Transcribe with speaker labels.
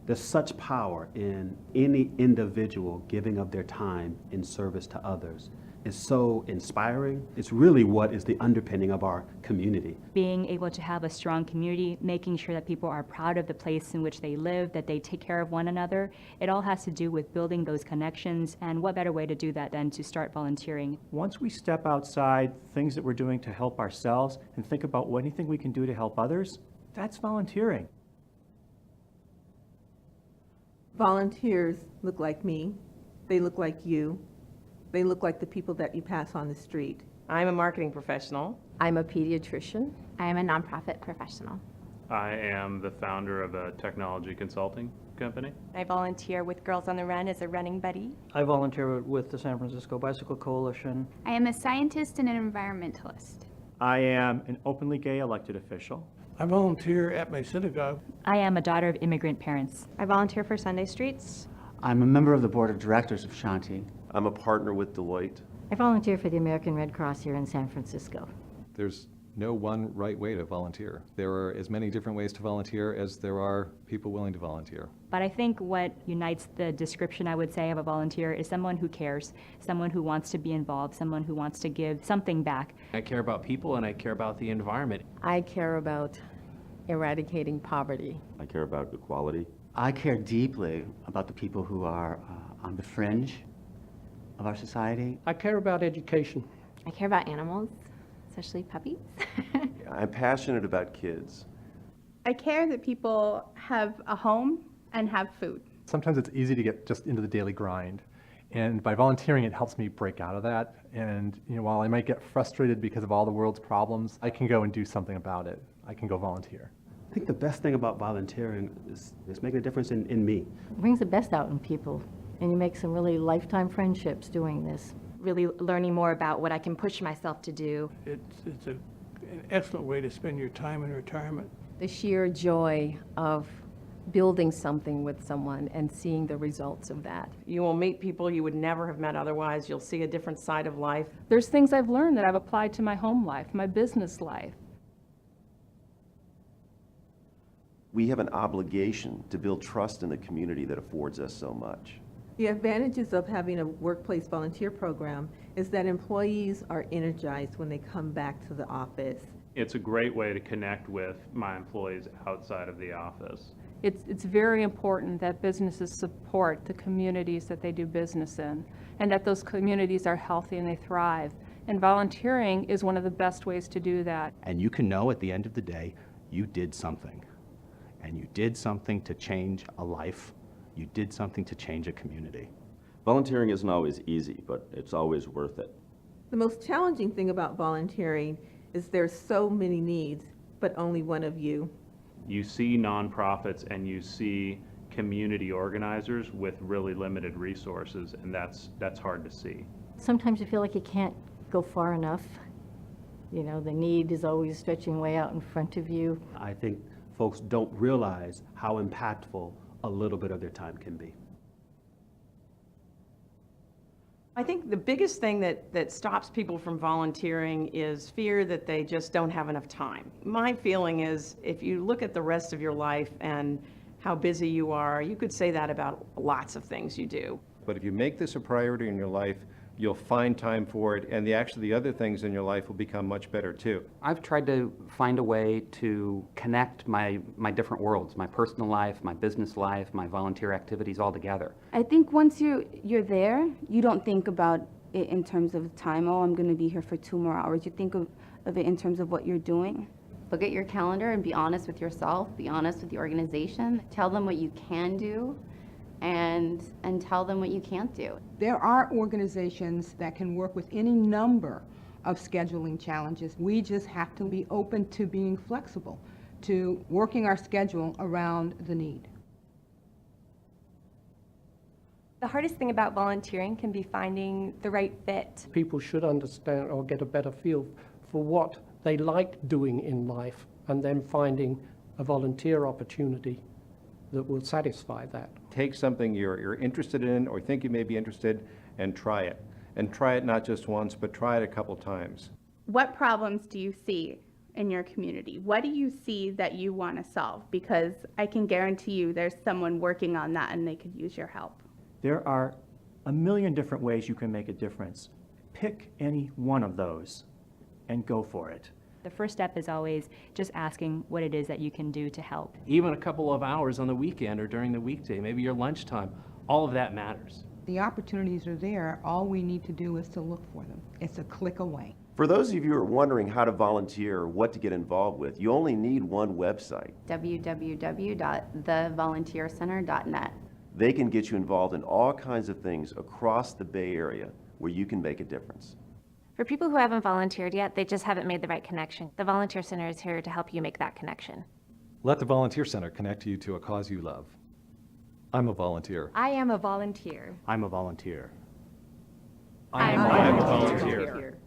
Speaker 1: There's such power in any individual giving of their time in service to others. It's so inspiring. It's really what is the underpinning of our community.
Speaker 2: Being able to have a strong community, making sure that people are proud of the place in which they live, that they take care of one another, it all has to do with building those connections, and what better way to do that than to start volunteering.
Speaker 3: Once we step outside things that we're doing to help ourselves and think about anything we can do to help others, that's volunteering.
Speaker 4: Volunteers look like me. They look like you. They look like the people that you pass on the street.
Speaker 5: I'm a marketing professional.
Speaker 6: I'm a pediatrician.
Speaker 7: I am a nonprofit professional.
Speaker 8: I am the founder of a technology consulting company.
Speaker 9: I volunteer with Girls on the Run as a running buddy.
Speaker 10: I volunteer with the San Francisco Bicycle Coalition.
Speaker 7: I am a scientist and an environmentalist.
Speaker 3: I am an openly gay elected official.
Speaker 11: I volunteer at my synagogue.
Speaker 2: I am a daughter of immigrant parents.
Speaker 9: I volunteer for Sunday Streets.
Speaker 12: I'm a member of the board of directors of Shanti.
Speaker 13: I'm a partner with Deloitte.
Speaker 6: I volunteer for the American Red Cross here in San Francisco.
Speaker 14: There's no one right way to volunteer. There are as many different ways to volunteer as there are people willing to volunteer.
Speaker 2: But I think what unites the description, I would say, of a volunteer is someone who cares, someone who wants to be involved, someone who wants to give something back.
Speaker 15: I care about people and I care about the environment.
Speaker 6: I care about eradicating poverty.
Speaker 13: I care about equality.
Speaker 12: I care deeply about the people who are on the fringe of our society.
Speaker 10: I care about education.
Speaker 7: I care about animals, especially puppies.
Speaker 13: I'm passionate about kids.
Speaker 16: I care that people have a home and have food.
Speaker 17: Sometimes it's easy to get just into the daily grind. And by volunteering, it helps me break out of that. And while I might get frustrated because of all the world's problems, I can go and do something about it. I can go volunteer.
Speaker 1: I think the best thing about volunteering is making a difference in me.
Speaker 6: It brings the best out in people, and you make some really lifetime friendships doing this.
Speaker 2: Really learning more about what I can push myself to do.
Speaker 11: It's an excellent way to spend your time in retirement.
Speaker 6: The sheer joy of building something with someone and seeing the results of that.
Speaker 5: You will meet people you would never have met otherwise. You'll see a different side of life.
Speaker 18: There's things I've learned that I've applied to my home life, my business life.
Speaker 13: We have an obligation to build trust in the community that affords us so much.
Speaker 4: The advantages of having a workplace volunteer program is that employees are energized when they come back to the office.
Speaker 8: It's a great way to connect with my employees outside of the office.
Speaker 18: It's very important that businesses support the communities that they do business in, and that those communities are healthy and they thrive. And volunteering is one of the best ways to do that.
Speaker 19: And you can know at the end of the day, you did something. And you did something to change a life. You did something to change a community.
Speaker 13: Volunteering isn't always easy, but it's always worth it.
Speaker 4: The most challenging thing about volunteering is there's so many needs, but only one of you.
Speaker 8: You see nonprofits and you see community organizers with really limited resources, and that's hard to see.
Speaker 6: Sometimes you feel like you can't go far enough. The need is always stretching way out in front of you.
Speaker 1: I think folks don't realize how impactful a little bit of their time can be.
Speaker 5: I think the biggest thing that stops people from volunteering is fear that they just don't have enough time. My feeling is if you look at the rest of your life and how busy you are, you could say that about lots of things you do.
Speaker 20: But if you make this a priority in your life, you'll find time for it, and the other things in your life will become much better too.
Speaker 15: I've tried to find a way to connect my different worlds, my personal life, my business life, my volunteer activities all together.
Speaker 7: I think once you're there, you don't think about it in terms of time. Oh, I'm going to be here for 2 more hours. You think of it in terms of what you're doing.
Speaker 6: Look at your calendar and be honest with yourself, be honest with the organization. Tell them what you can do and tell them what you can't do.
Speaker 14: There are organizations that can work with any number of scheduling challenges. We just have to be open to being flexible, to working our schedule around the need.
Speaker 9: The hardest thing about volunteering can be finding the right fit.
Speaker 10: People should understand or get a better feel for what they like doing in life, and then finding a volunteer opportunity that will satisfy that.
Speaker 20: Take something you're interested in or think you may be interested and try it. And try it not just once, but try it a couple times.
Speaker 16: What problems do you see in your community? What do you see that you want to solve? Because I can guarantee you there's someone working on that and they could use your help.
Speaker 3: There are a million different ways you can make a difference. Pick any one of those and go for it.
Speaker 2: The first step is always just asking what it is that you can do to help.
Speaker 21: Even a couple of hours on the weekend or during the weekday, maybe your lunchtime, all of that matters.
Speaker 14: The opportunities are there. All we need to do is to look for them. It's a click away.
Speaker 13: For those of you who are wondering how to volunteer or what to get involved with, you only need one website.
Speaker 6: www.thevolunteercenter.net.
Speaker 13: They can get you involved in all kinds of things across the Bay Area where you can make a difference.
Speaker 22: For people who haven't volunteered yet, they just haven't made the right connection. The Volunteer Center is here to help you make that connection.
Speaker 23: Let the Volunteer Center connect you to a cause you love. I'm a volunteer.
Speaker 9: I am a volunteer.
Speaker 19: I'm a volunteer.
Speaker 22: I'm a volunteer.